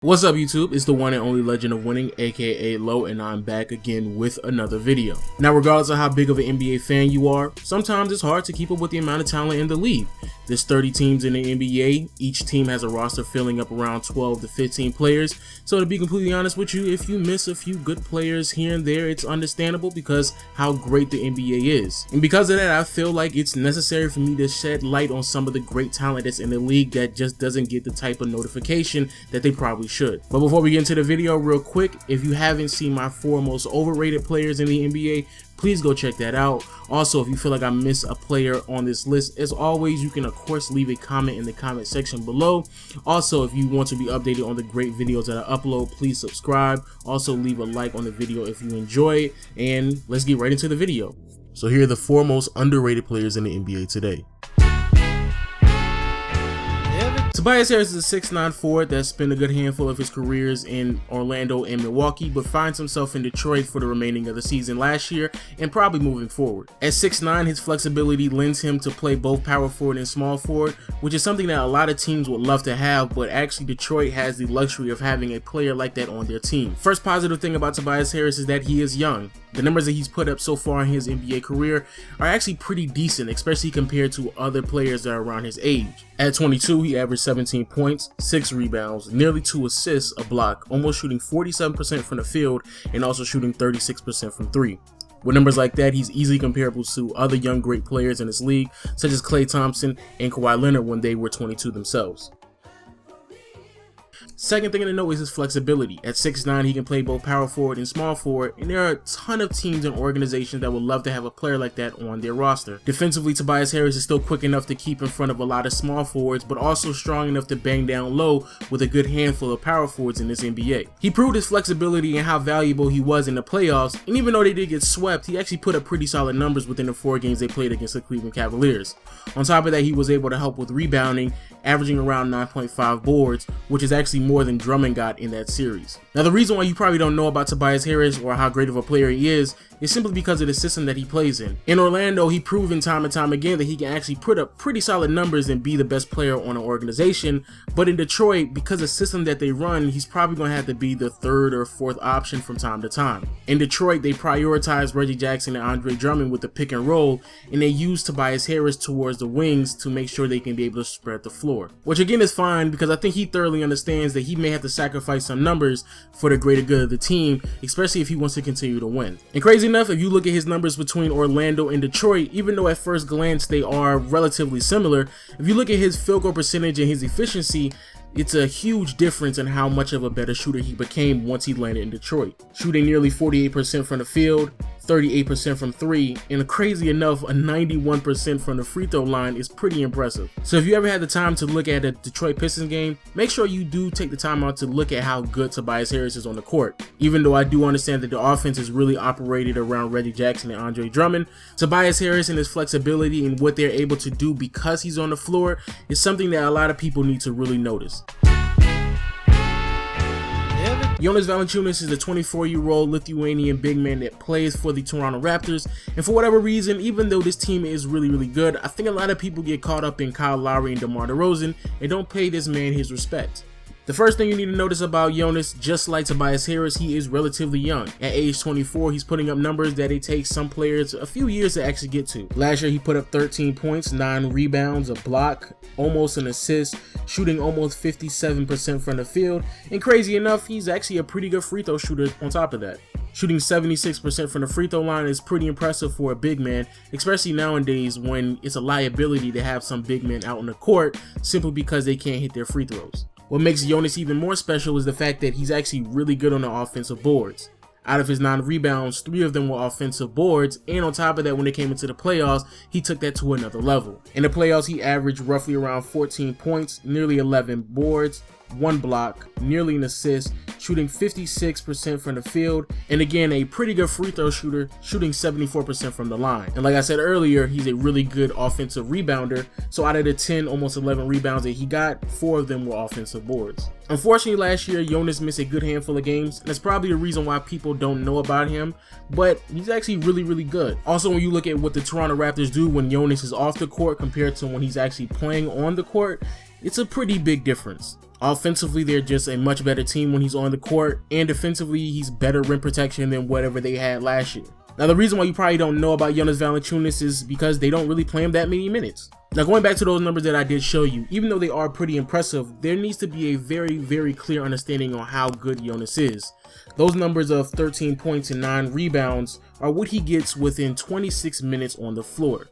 What's up YouTube, it's the one and only Legend of Winning, aka Low, and I'm back again with another video. Now regardless of how big of an NBA fan you are, sometimes it's hard to keep up with the amount of talent in the league. There's 30 teams in the NBA, each team has a roster filling up around 12 to 15 players, so to be completely honest with you, if you miss a few good players here and there, it's understandable because how great the NBA is. And because of that, I feel like it's necessary for me to shed light on some of the great talent that's in the league that just doesn't get the type of notification that they probably should. But before we get into the video real quick, if you haven't seen my 4 most overrated players in the NBA, please go check that out. Also, if you feel like I missed a player on this list, as always, you can of course leave a comment in the comment section below. Also, if you want to be updated on the great videos that I upload, please subscribe. Also, leave a like on the video if you enjoy it, and let's get right into the video. So here are the 4 most underrated players in the NBA today. Tobias Harris is a 6'9" forward that spent a good handful of his careers in Orlando and Milwaukee, but finds himself in Detroit for the remaining of the season last year and probably moving forward. At 6'9", his flexibility lends him to play both power forward and small forward, which is something that a lot of teams would love to have, but actually Detroit has the luxury of having a player like that on their team. First positive thing about Tobias Harris is that he is young. The numbers that he's put up so far in his NBA career are actually pretty decent, especially compared to other players that are around his age. At 22, he averaged 17 points, 6 rebounds, nearly 2 assists, a block, almost shooting 47% from the field, and also shooting 36% from 3. With numbers like that, he's easily comparable to other young great players in this league, such as Klay Thompson and Kawhi Leonard when they were 22 themselves. Second thing to note is his flexibility. At 6'9", he can play both power forward and small forward, and there are a ton of teams and organizations that would love to have a player like that on their roster. Defensively, Tobias Harris is still quick enough to keep in front of a lot of small forwards, but also strong enough to bang down low with a good handful of power forwards in this NBA. He proved his flexibility and how valuable he was in the playoffs, and even though they did get swept, he actually put up pretty solid numbers within the 4 games they played against the Cleveland Cavaliers. On top of that, he was able to help with rebounding, averaging around 9.5 boards, which is actually more than Drummond got in that series. Now, the reason why you probably don't know about Tobias Harris or how great of a player he is simply because of the system that he plays in. In Orlando, he proven time and time again that he can actually put up pretty solid numbers and be the best player on an organization, but in Detroit, because of the system that they run, he's probably going to have to be the 3rd or 4th option from time to time. In Detroit, they prioritize Reggie Jackson and Andre Drummond with the pick and roll, and they use Tobias Harris towards the wings to make sure they can be able to spread the floor. Which again is fine, because I think he thoroughly understands that he may have to sacrifice some numbers for the greater good of the team, especially if he wants to continue to win. And crazy enough, if you look at his numbers between Orlando and Detroit, even though at first glance they are relatively similar, if you look at his field goal percentage and his efficiency, it's a huge difference in how much of a better shooter he became once he landed in Detroit. Shooting nearly 48% from the field, 38% from 3, and crazy enough, a 91% from the free throw line is pretty impressive. So if you ever had the time to look at a Detroit Pistons game, make sure you do take the time out to look at how good Tobias Harris is on the court. Even though I do understand that the offense is really operated around Reggie Jackson and Andre Drummond, Tobias Harris and his flexibility and what they're able to do because he's on the floor is something that a lot of people need to really notice. Jonas Valanciunas is a 24-year-old Lithuanian big man that plays for the Toronto Raptors, and for whatever reason, even though this team is really good, I think a lot of people get caught up in Kyle Lowry and DeMar DeRozan and don't pay this man his respect. The first thing you need to notice about Jonas, just like Tobias Harris, he is relatively young. At age 24, he's putting up numbers that it takes some players a few years to actually get to. Last year, he put up 13 points, 9 rebounds, a block, almost an assist, shooting almost 57% from the field, and crazy enough, he's actually a pretty good free throw shooter on top of that. Shooting 76% from the free throw line is pretty impressive for a big man, especially nowadays when it's a liability to have some big men out on the court simply because they can't hit their free throws. What makes Jonas even more special is the fact that he's actually really good on the offensive boards. Out of his 9 rebounds, 3 of them were offensive boards, and on top of that, when they came into the playoffs, he took that to another level. In the playoffs, he averaged roughly around 14 points, nearly 11 boards, 1 block, nearly an assist, shooting 56% from the field, and again, a pretty good free throw shooter, shooting 74% from the line. And like I said earlier, he's a really good offensive rebounder, so out of the 10, almost 11 rebounds that he got, 4 of them were offensive boards. Unfortunately, last year, Jonas missed a good handful of games, and that's probably the reason why people don't know about him, but he's actually really good. Also, when you look at what the Toronto Raptors do when Jonas is off the court compared to when he's actually playing on the court, it's a pretty big difference. Offensively, they're just a much better team when he's on the court, and defensively, he's better rim protection than whatever they had last year. Now, the reason why you probably don't know about Jonas Valanciunas is because they don't really play him that many minutes. Now, going back to those numbers that I did show you, even though they are pretty impressive, there needs to be a very clear understanding on how good Jonas is. Those numbers of 13 points and 9 rebounds are what he gets within 26 minutes on the floor.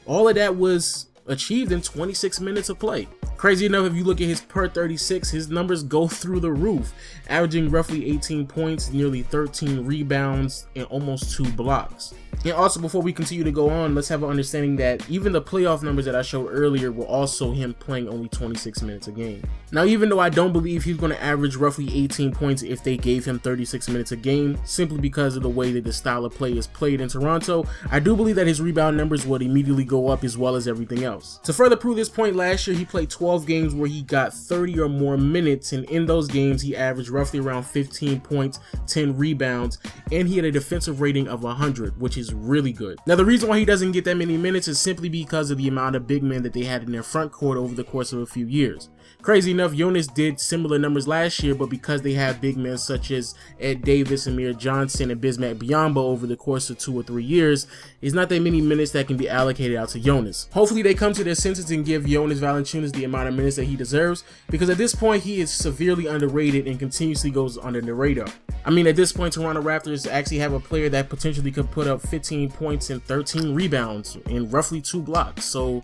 All of that was achieved in 26 minutes of play. Crazy enough, if you look at his per 36, his numbers go through the roof, averaging roughly 18 points, nearly 13 rebounds, and almost 2 blocks. And also, before we continue to go on, let's have an understanding that even the playoff numbers that I showed earlier were also him playing only 26 minutes a game. Now, even though I don't believe he's going to average roughly 18 points if they gave him 36 minutes a game, simply because of the way that the style of play is played in Toronto, I do believe that his rebound numbers would immediately go up as well as everything else. To further prove this point, last year he played 12 games where he got 30 or more minutes, and in those games he averaged roughly around 15 points, 10 rebounds, and he had a defensive rating of 100, which is really good. Now, the reason why he doesn't get that many minutes is simply because of the amount of big men that they had in their front court over the course of a few years. Crazy enough, Jonas did similar numbers last year, but because they have big men such as Ed Davis, Amir Johnson, and Bismack Biyombo over the course of 2 or 3 years, it's not that many minutes that can be allocated out to Jonas. Hopefully they come to their senses and give Jonas Valanciunas the amount of minutes that he deserves, because at this point he is severely underrated and continuously goes under the radar. I mean, at this point, Toronto Raptors actually have a player that potentially could put up 15 points and 13 rebounds and roughly 2 blocks, so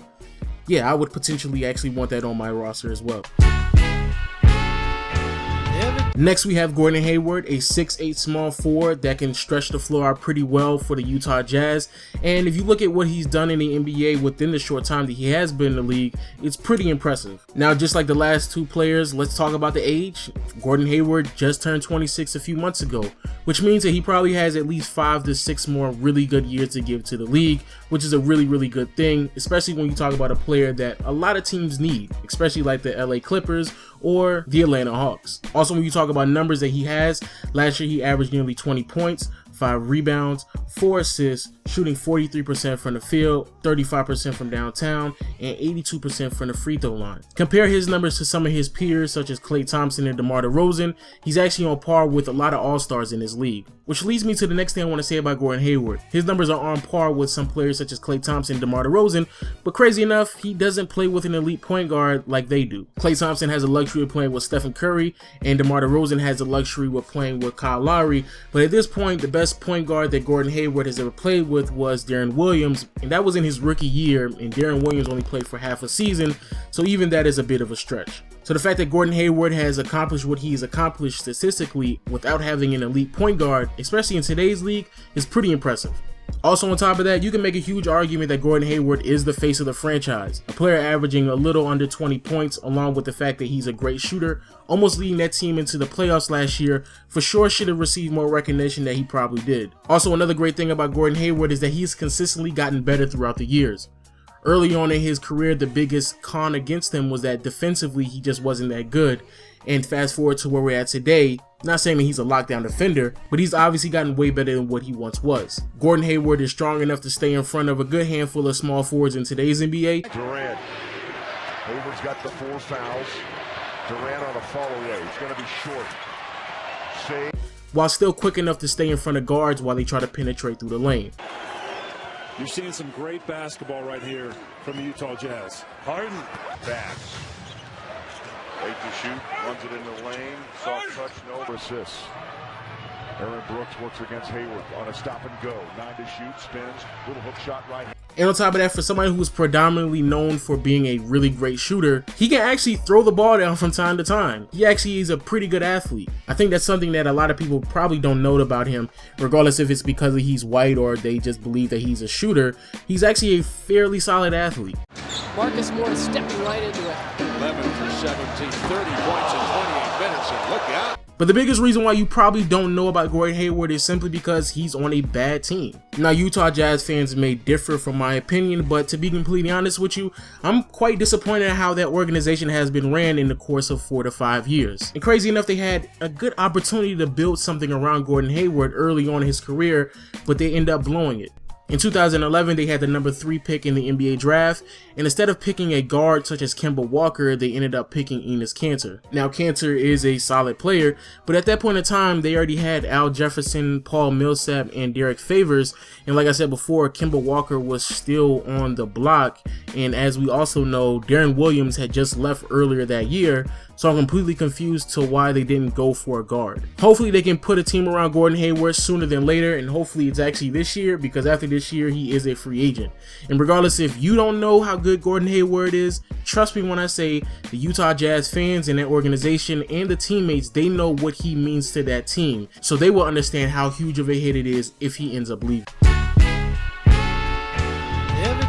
yeah, I would potentially actually want that on my roster as well. Next, we have Gordon Hayward, a 6'8" small forward that can stretch the floor out pretty well for the Utah Jazz. And if you look at what he's done in the NBA within the short time that he has been in the league, it's pretty impressive. Now, just like the last 2 players, let's talk about the age. Gordon Hayward just turned 26 a few months ago, which means that he probably has at least 5 to 6 more really good years to give to the league, which is a really good thing, especially when you talk about a player that a lot of teams need, especially like the LA Clippers or the Atlanta Hawks. Also, when you talk about numbers that he has, last year he averaged nearly 20 points, 5 rebounds, 4 assists, shooting 43% from the field, 35% from downtown, and 82% from the free throw line. Compare his numbers to some of his peers such as Klay Thompson and DeMar DeRozan, he's actually on par with a lot of all-stars in this league. Which leads me to the next thing I want to say about Gordon Hayward. His numbers are on par with some players such as Klay Thompson and DeMar DeRozan, but crazy enough, he doesn't play with an elite point guard like they do. Klay Thompson has the luxury of playing with Stephen Curry, and DeMar DeRozan has the luxury of playing with Kyle Lowry, but at this point, the best point guard that Gordon Hayward has ever played with was Deron Williams, and that was in his rookie year, and Deron Williams only played for half a season, so even that is a bit of a stretch. So the fact that Gordon Hayward has accomplished what he's accomplished statistically without having an elite point guard, especially in today's league, is pretty impressive. Also, on top of that, you can make a huge argument that Gordon Hayward is the face of the franchise, a player averaging a little under 20 points, along with the fact that he's a great shooter, almost leading that team into the playoffs last year. For sure should have received more recognition than he probably did. Also, another great thing about Gordon Hayward is that he's consistently gotten better throughout the years. Early on in his career, the biggest con against him was that defensively he just wasn't that good, and fast forward to where we're at today, not saying that he's a lockdown defender, but he's obviously gotten way better than what he once was. Gordon Hayward is strong enough to stay in front of a good handful of small forwards in today's NBA. Durant. Hayward's got the 4 fouls. Durant on a fall away. It's going to be short. Save. While still quick enough to stay in front of guards while they try to penetrate through the lane. You're seeing some great basketball right here from the Utah Jazz. Harden. Pass. Late to shoot, runs it in the lane, soft touch, no assists. Aaron Brooks works against Hayward on a stop and go. 9 to shoot, spins, little hook shot right. And on top of that, for somebody who is predominantly known for being a really great shooter, he can actually throw the ball down from time to time. He actually is a pretty good athlete. I think that's something that a lot of people probably don't know about him, regardless if it's because he's white or they just believe that he's a shooter. He's actually a fairly solid athlete. Marcus Morris stepping right into it. 11 for 17, 30 points in 28 minutes, and look out. But the biggest reason why you probably don't know about Gordon Hayward is simply because he's on a bad team. Now, Utah Jazz fans may differ from my opinion, but to be completely honest with you, I'm quite disappointed at how that organization has been ran in the course of 4 to 5 years. And crazy enough, they had a good opportunity to build something around Gordon Hayward early on in his career, but they end up blowing it. In 2011, they had the number 3 pick in the NBA draft, and instead of picking a guard such as Kemba Walker, they ended up picking Enes Kanter. Now, Kanter is a solid player, but at that point in time, they already had Al Jefferson, Paul Millsap, and Derek Favors, and like I said before, Kemba Walker was still on the block, and as we also know, Darren Williams had just left earlier that year, so I'm completely confused to why they didn't go for a guard. Hopefully they can put a team around Gordon Hayward sooner than later, and hopefully it's actually this year, because after this year he is a free agent. And regardless if you don't know how good Gordon Hayward is, trust me when I say the Utah Jazz fans and their organization and the teammates, they know what he means to that team, so they will understand how huge of a hit it is if he ends up leaving.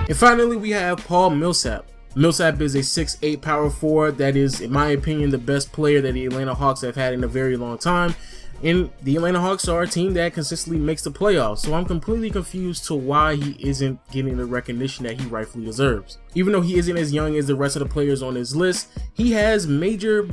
And finally we have Paul Millsap. Millsap is a 6'8" power forward that is, in my opinion, the best player that the Atlanta Hawks have had in a very long time. And the Atlanta Hawks are a team that consistently makes the playoffs, so I'm completely confused to why he isn't getting the recognition that he rightfully deserves. Even though he isn't as young as the rest of the players on his list, he has major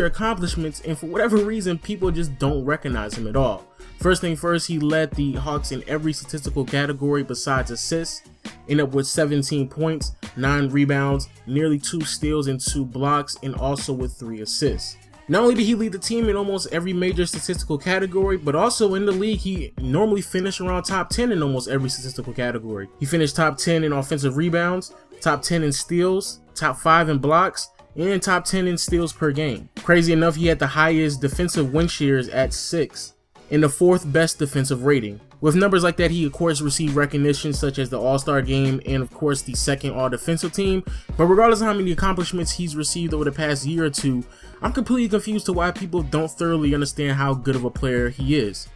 accomplishments, and for whatever reason, people just don't recognize him at all. First thing first, he led the Hawks in every statistical category besides assists, ended up with 17 points, 9 rebounds, nearly 2 steals and 2 blocks, and also with 3 assists. Not only did he lead the team in almost every major statistical category, but also in the league, he normally finished around top 10 in almost every statistical category. He finished top 10 in offensive rebounds, top 10 in steals, top 5 in blocks, and top 10 in steals per game. Crazy enough, he had the highest defensive win shares at 6. And the 4th best defensive rating. With numbers like that, he of course received recognition such as the All-Star game and of course the 2nd All-Defensive team, but regardless of how many accomplishments he's received over the past year or two, I'm completely confused to why people don't thoroughly understand how good of a player he is.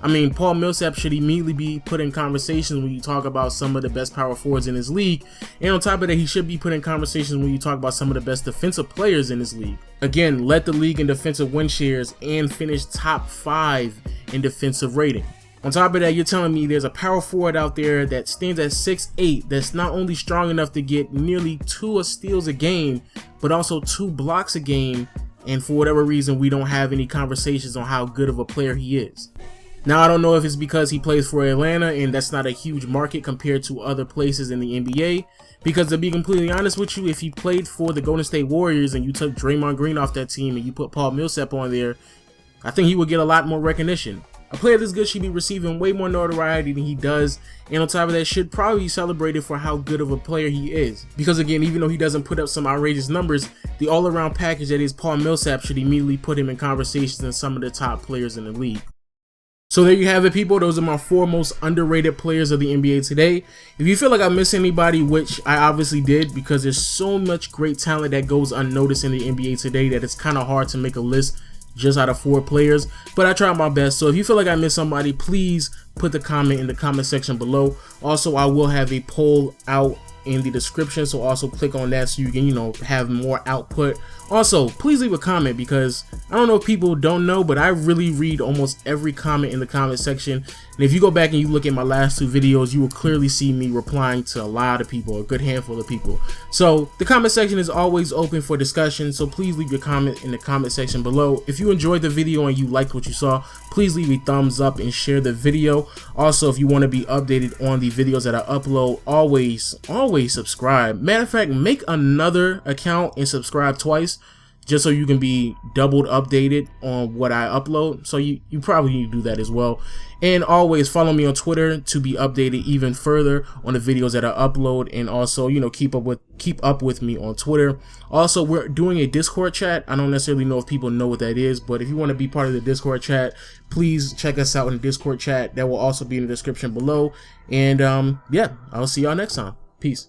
I mean, Paul Millsap should immediately be put in conversations when you talk about some of the best power forwards in his league, and on top of that, he should be put in conversations when you talk about some of the best defensive players in his league. Again, led the league in defensive win shares and finished top 5 in defensive rating. On top of that, you're telling me there's a power forward out there that stands at 6'8", that's not only strong enough to get nearly 2 steals a game, but also 2 blocks a game, and for whatever reason, we don't have any conversations on how good of a player he is. Now, I don't know if it's because he plays for Atlanta and that's not a huge market compared to other places in the NBA, because to be completely honest with you, if he played for the Golden State Warriors and you took Draymond Green off that team and you put Paul Millsap on there, I think he would get a lot more recognition. A player this good should be receiving way more notoriety than he does, and on top of that, should probably be celebrated for how good of a player he is. Because again, even though he doesn't put up some outrageous numbers, the all-around package that is Paul Millsap should immediately put him in conversations in some of the top players in the league. So there you have it, people. Those are my 4 most underrated players of the NBA today. If you feel like I missed anybody, which I obviously did, because there's so much great talent that goes unnoticed in the NBA today that it's kind of hard to make a list just out of 4 players, but I tried my best. So if you feel like I missed somebody, please put the comment in the comment section below. Also, I will have a poll out in the description, so also click on that so you can, have more output. Also, please leave a comment, because I don't know if people don't know, but I really read almost every comment in the comment section, and if you go back and you look at my last 2 videos, you will clearly see me replying to a lot of people, a good handful of people. So the comment section is always open for discussion, so please leave your comment in the comment section below. If you enjoyed the video and you liked what you saw, please leave a thumbs up and share the video. Also, if you want to be updated on the videos that I upload, always subscribe. Matter of fact, make another account and subscribe twice, just so you can be doubled updated on what I upload. So you probably need to do that as well. And always follow me on Twitter to be updated even further on the videos that I upload, and also, keep up with me on Twitter. Also, we're doing a Discord chat. I don't necessarily know if people know what that is, but if you want to be part of the Discord chat, please check us out in the Discord chat. That will also be in the description below. And yeah, I'll see y'all next time. Peace.